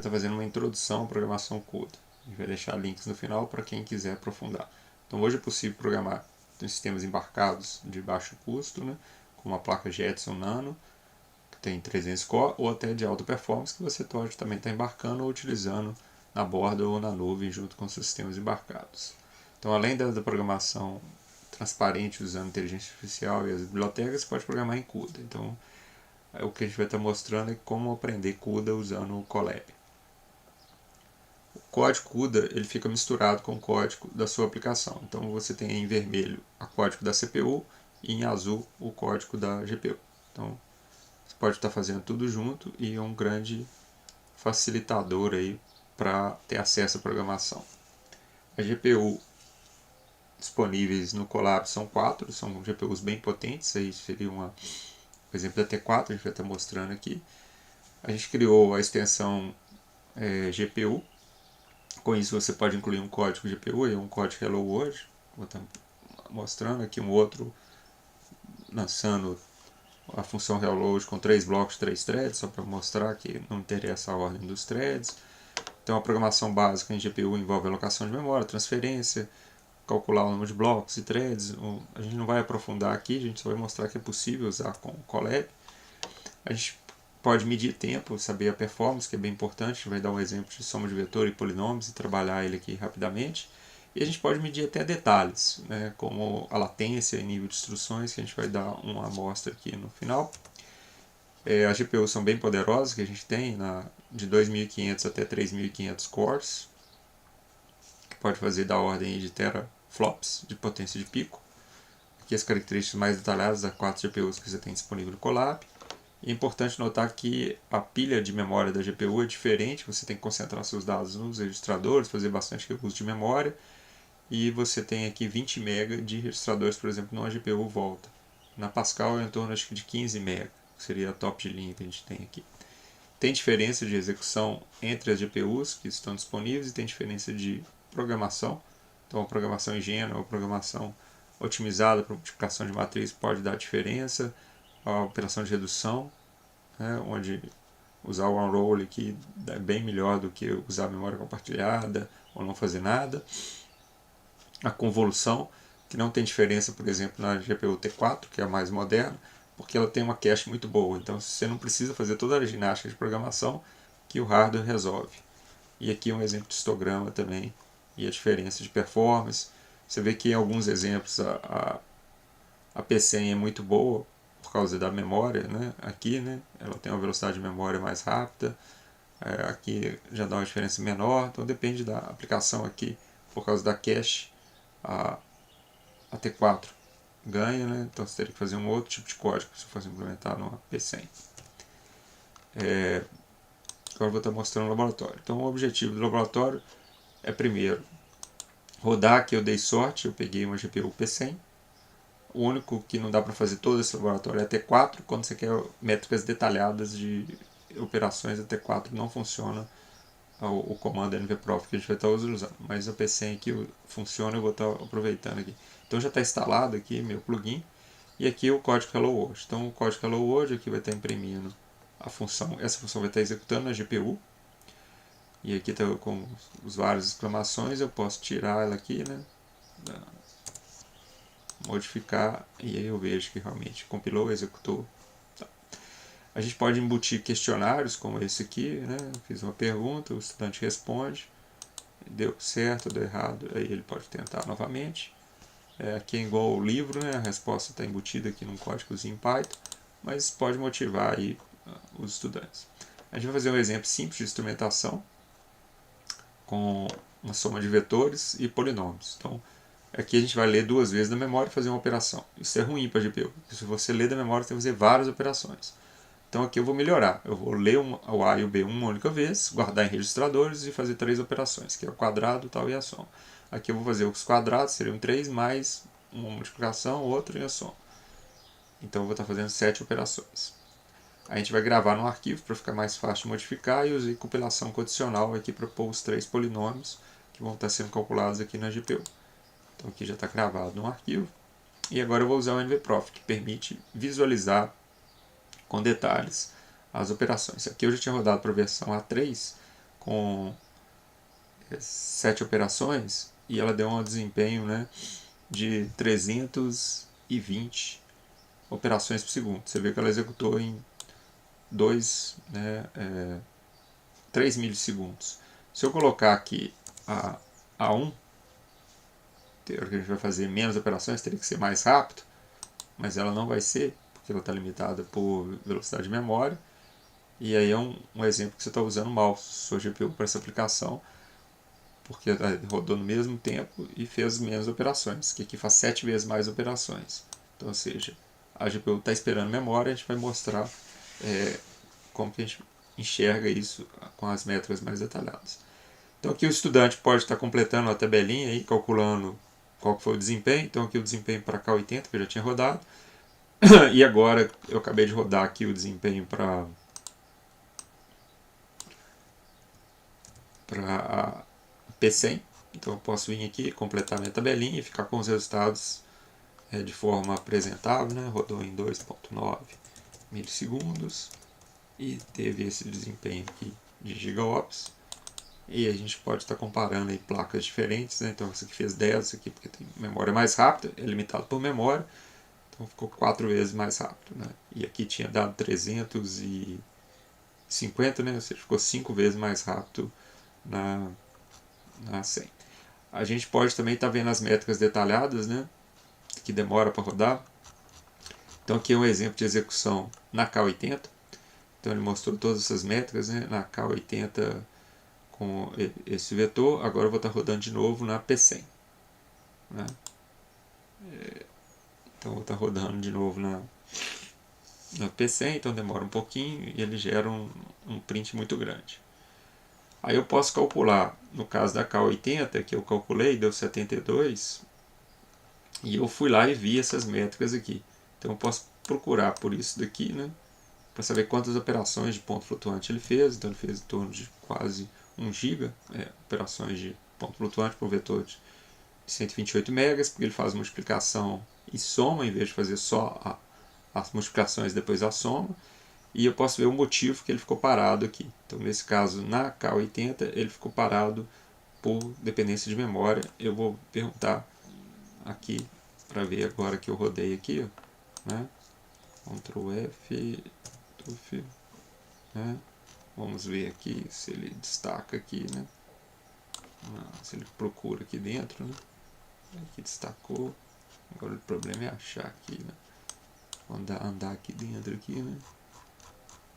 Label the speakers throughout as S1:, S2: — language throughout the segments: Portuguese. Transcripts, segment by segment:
S1: estar fazendo uma introdução à programação CUDA. A gente vai deixar links no final para quem quiser aprofundar. Então hoje é possível programar em sistemas embarcados de baixo custo, né, com uma placa Jetson Nano, que tem 300 core, ou até de alta performance, que você pode também estar embarcando ou utilizando na borda ou na nuvem junto com seus sistemas embarcados. Então, além da programação transparente usando inteligência artificial e as bibliotecas, você pode programar em CUDA. Então, o que a gente vai estar mostrando é como aprender CUDA usando o Colab. O código CUDA ele fica misturado com o código da sua aplicação. Então, você tem em vermelho o código da CPU e em azul o código da GPU. Então, você pode estar fazendo tudo junto e é um grande facilitador aí para ter acesso à programação. A GPU disponíveis no Colab são 4, são GPUs bem potentes, aí seria por exemplo da T4, a gente vai estar mostrando aqui. A gente criou a extensão GPU, com isso você pode incluir um código GPU e um código Hello World. Vou estar mostrando aqui um outro lançando a função Hello com 3 blocos, 3 threads, só para mostrar que não interessa a ordem dos threads. Então a programação básica em GPU envolve alocação de memória, transferência, calcular o número de blocos e threads. A gente não vai aprofundar aqui, a gente só vai mostrar que é possível usar com o Colab. A gente pode medir tempo, saber a performance, que é bem importante. A gente vai dar um exemplo de soma de vetor e polinômios e trabalhar ele aqui rapidamente. E a gente pode medir até detalhes, né, como a latência e nível de instruções, que a gente vai dar uma amostra aqui no final. As GPUs são bem poderosas, que a gente tem de 2.500 até 3.500 cores, que pode fazer da ordem de teraflops de potência de pico. Aqui as características mais detalhadas das 4 GPUs que você tem disponível no Colab. E é importante notar que a pilha de memória da GPU é diferente, você tem que concentrar seus dados nos registradores, fazer bastante recurso de memória, e você tem aqui 20 MB de registradores, por exemplo, numa GPU Volta. Na Pascal é em torno acho que de 15 MB, que seria a top de linha que a gente tem aqui. Tem diferença de execução entre as GPUs que estão disponíveis e tem diferença de programação. Então a programação ingênua ou programação otimizada para multiplicação de matriz pode dar diferença. A operação de redução, né, onde usar o unroll aqui é bem melhor do que usar a memória compartilhada ou não fazer nada. A convolução, que não tem diferença, por exemplo, na GPU T4, que é a mais moderna, porque ela tem uma cache muito boa. Então você não precisa fazer toda a ginástica de programação que o hardware resolve. E aqui um exemplo de histograma também e a diferença de performance. Você vê que em alguns exemplos a P100 é muito boa por causa da memória, né? Aqui, né? Ela tem uma velocidade de memória mais rápida, aqui já dá uma diferença menor, então depende da aplicação aqui, por causa da cache, a T4 ganha, né? Então você teria que fazer um outro tipo de código se fosse implementar numa P100. Agora eu vou estar mostrando o laboratório. Então o objetivo do laboratório é primeiro rodar, aqui eu dei sorte, eu peguei uma GPU P100. O único que não dá para fazer todo esse laboratório é a T4. Quando você quer métricas detalhadas de operações, a T4 não funciona o comando nvprof que a gente vai estar usando. Mas a P100 aqui funciona, eu vou estar aproveitando aqui. Então já está instalado aqui meu plugin. E aqui o código Hello World. Então o código Hello World aqui vai estar imprimindo a função. Essa função vai estar executando na GPU. E aqui está com os vários exclamações. Eu posso tirar ela aqui, né? Modificar, e aí eu vejo que realmente compilou, executou. Tá. A gente pode embutir questionários como esse aqui, né? Fiz uma pergunta, o estudante responde, deu certo, deu errado, aí ele pode tentar novamente. Aqui é igual o livro, né? A resposta está embutida aqui num códigozinho em Python, mas pode motivar aí os estudantes. A gente vai fazer um exemplo simples de instrumentação com uma soma de vetores e polinômios. Então, aqui a gente vai ler 2 vezes da memória e fazer uma operação. Isso é ruim para a GPU. Se você ler da memória, você tem que fazer várias operações. Então aqui eu vou melhorar. Eu vou ler o A e o B uma única vez, guardar em registradores e fazer 3 operações, que é o quadrado, tal e a soma. Aqui eu vou fazer os quadrados, seriam 3 mais uma multiplicação, outra e a soma. Então eu vou estar fazendo 7 operações. A gente vai gravar no arquivo para ficar mais fácil de modificar e usei compilação condicional aqui para pôr os 3 polinômios que vão estar sendo calculados aqui na GPU. Então aqui já está gravado no arquivo. E agora eu vou usar o nvprof, que permite visualizar com detalhes as operações. Aqui eu já tinha rodado para a versão A3 com 7 operações e ela deu um desempenho, né, de 320 operações por segundo. Você vê que ela executou em 3 milissegundos. Se eu colocar aqui a 1, que a gente vai fazer menos operações, teria que ser mais rápido, mas ela não vai ser, porque ela está limitada por velocidade de memória. E aí é um exemplo que você está usando mal sua GPU para essa aplicação, porque rodou no mesmo tempo e fez menos operações, que aqui faz 7 vezes mais operações. Então, ou seja, a GPU está esperando memória, a gente vai mostrar como que a gente enxerga isso com as métricas mais detalhadas. Então aqui o estudante pode estar completando a tabelinha e calculando qual foi o desempenho. Então aqui o desempenho para K80, que eu já tinha rodado. E agora eu acabei de rodar aqui o desempenho para a P100. Então eu posso vir aqui, completar minha tabelinha e ficar com os resultados de forma apresentável, né? Rodou em 2.9 milissegundos e teve esse desempenho aqui de gigaops. E a gente pode estar comparando aí placas diferentes, né? Então essa aqui fez 10, essa aqui porque tem memória mais rápida, é limitado por memória, então ficou 4 vezes mais rápido, né? E aqui tinha dado 350, né? Ou seja, ficou 5 vezes mais rápido na 100. A gente pode também estar vendo as métricas detalhadas, né? Que demora para rodar. Então aqui é um exemplo de execução na K80. Então ele mostrou todas essas métricas, né? Na K80 com esse vetor. Agora eu vou estar rodando de novo na P100. Né? Então eu vou estar rodando de novo na P100, então demora um pouquinho e ele gera um print muito grande. Aí eu posso calcular, no caso da K80, que eu calculei, deu 72, e eu fui lá e vi essas métricas aqui. Então eu posso procurar por isso daqui, né, para saber quantas operações de ponto flutuante ele fez. Então ele fez em torno de quase 1 GB operações de ponto flutuante por vetor de 128 megas, porque ele faz multiplicação e soma, em vez de fazer só as multiplicações e depois a soma. E eu posso ver o motivo que ele ficou parado aqui. Então, nesse caso, na K80, ele ficou parado por dependência de memória. Eu vou perguntar aqui, para ver agora que eu rodei aqui, né? Ctrl F, tuf, né? Vamos ver aqui se ele destaca aqui, né? Se ele procura aqui dentro, né? Aqui destacou. Agora o problema é achar aqui, né? Vou andar aqui dentro aqui, né?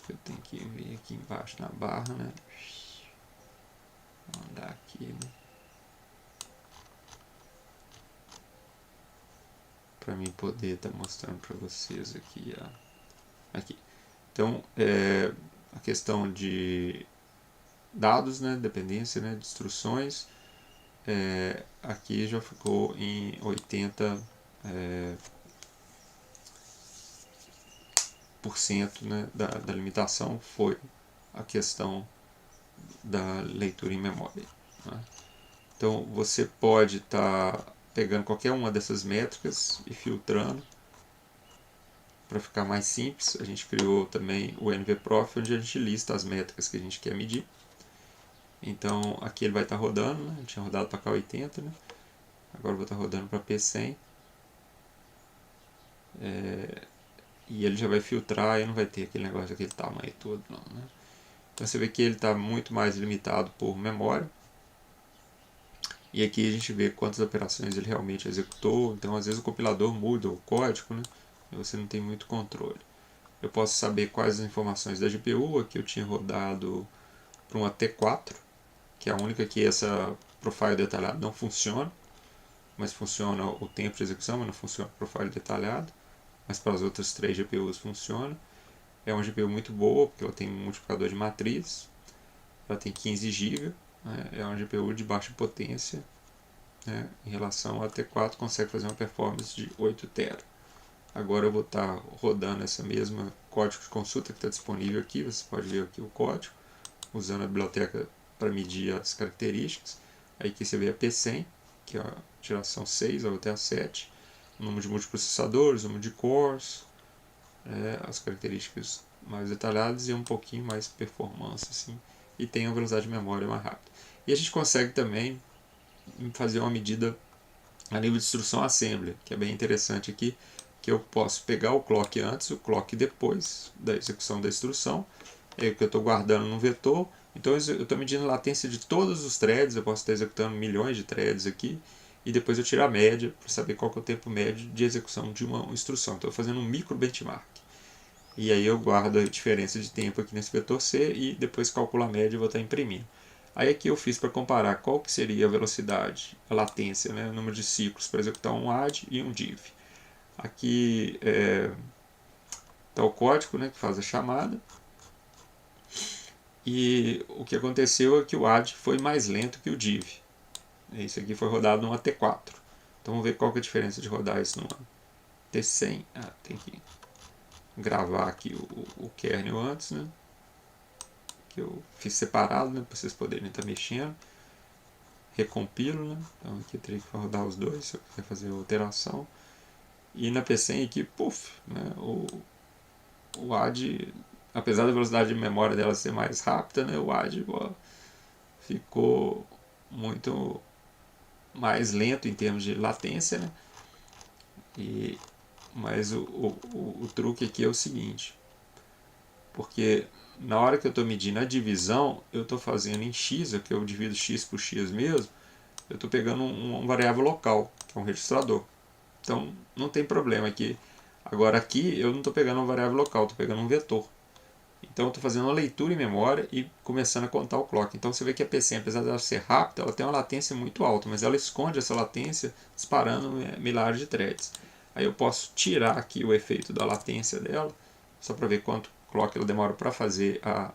S1: Eu tenho que ver aqui embaixo na barra, né? Vou andar aqui, né? Para mim poder estar mostrando para vocês aqui, aqui. Então, a questão de dados, né? Dependência, né? De instruções. Aqui já ficou em 80%, né, da limitação foi a questão da leitura em memória. Né? Então você pode estar pegando qualquer uma dessas métricas e filtrando para ficar mais simples. A gente criou também o NVProf, onde a gente lista as métricas que a gente quer medir. Então aqui ele vai estar rodando, né? Eu tinha rodado para K80, né? Agora eu vou estar rodando para P100. E ele já vai filtrar e não vai ter aquele negócio daquele tamanho todo, não, né? Então você vê que ele está muito mais limitado por memória. E aqui a gente vê quantas operações ele realmente executou. Então às vezes o compilador muda o código, né? E você não tem muito controle. Eu posso saber quais as informações da GPU. Aqui eu tinha rodado para uma T4, que é a única que essa profile detalhado não funciona. Mas funciona o tempo de execução, mas não funciona o profile detalhado. Mas para as outras 3 GPUs funciona. É uma GPU muito boa, porque ela tem um multiplicador de matriz. Ela tem 15 GB. Né? É uma GPU de baixa potência. Né? Em relação à T4, consegue fazer uma performance de 8 TB. Agora eu vou estar rodando essa mesma código de consulta que está disponível aqui. Você pode ver aqui o código, usando a biblioteca para medir as características. Aí aqui você vê a P100, que é a geração 6 ou até a 7. O número de multiprocessadores, o número de cores, as características mais detalhadas e um pouquinho mais performance, assim, e tem uma velocidade de memória mais rápida. E a gente consegue também fazer uma medida a nível de instrução assembly, que é bem interessante aqui, que eu posso pegar o clock antes, o clock depois da execução da instrução, é o que eu estou guardando no vetor. Então eu estou medindo a latência de todos os threads, eu posso estar executando milhões de threads aqui, e depois eu tiro a média para saber qual que é o tempo médio de execução de uma instrução. Estou fazendo um micro benchmark. E aí eu guardo a diferença de tempo aqui nesse vetor C e depois calculo a média e vou estar imprimindo. Aí aqui eu fiz para comparar qual que seria a velocidade, a latência, né, o número de ciclos para executar um add e um div. Aqui está o código, né, que faz a chamada. E o que aconteceu é que o add foi mais lento que o div. Isso aqui foi rodado numa T4. Então vamos ver qual que é a diferença de rodar isso numa T100. Tem que gravar aqui o kernel antes, né? Que eu fiz separado, né, para vocês poderem estar mexendo. Recompilo, né? Então aqui eu teria que rodar os dois se eu quiser fazer a alteração. E na P100 aqui, puff, né? O add, apesar da velocidade de memória dela ser mais rápida, né? O add ficou muito mais lento em termos de latência, né? Mas o truque aqui é o seguinte, porque na hora que eu estou medindo a divisão, eu estou fazendo em x, que eu divido x por x mesmo, eu estou pegando uma variável local, que é um registrador. Então não tem problema aqui. Agora aqui eu não estou pegando uma variável local, estou pegando um vetor. Então eu estou fazendo uma leitura em memória e começando a contar o clock. Então você vê que a P100, apesar dela ser rápida, ela tem uma latência muito alta, mas ela esconde essa latência disparando milhares de threads. Aí eu posso tirar aqui o efeito da latência dela, só para ver quanto clock ela demora para fazer a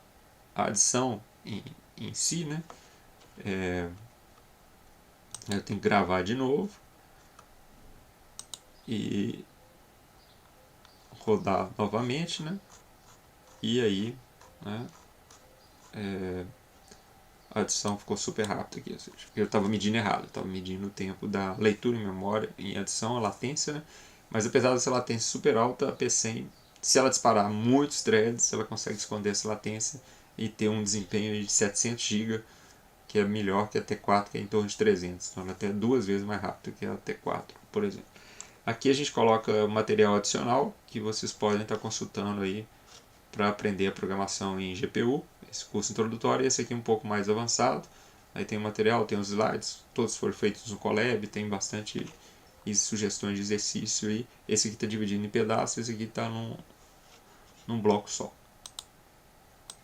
S1: adição em si, né? Eu tenho que gravar de novo e rodar novamente, né? E aí, né? A adição ficou super rápida aqui, ou seja, eu estava medindo errado, eu estava medindo o tempo da leitura em memória em adição, a latência, né? Mas apesar dessa latência super alta, a P100, se ela disparar muitos threads, ela consegue esconder essa latência e ter um desempenho de 700 GB, que é melhor que a T4, que é em torno de 300, então ela é até 2 vezes mais rápida que a T4, por exemplo. Aqui a gente coloca material adicional que vocês podem estar consultando aí para aprender a programação em GPU, esse curso introdutório, e esse aqui é um pouco mais avançado. Aí tem o material, tem os slides, todos foram feitos no Colab, tem bastante sugestões de exercício aí. Esse aqui está dividido em pedaços, esse aqui está num bloco só.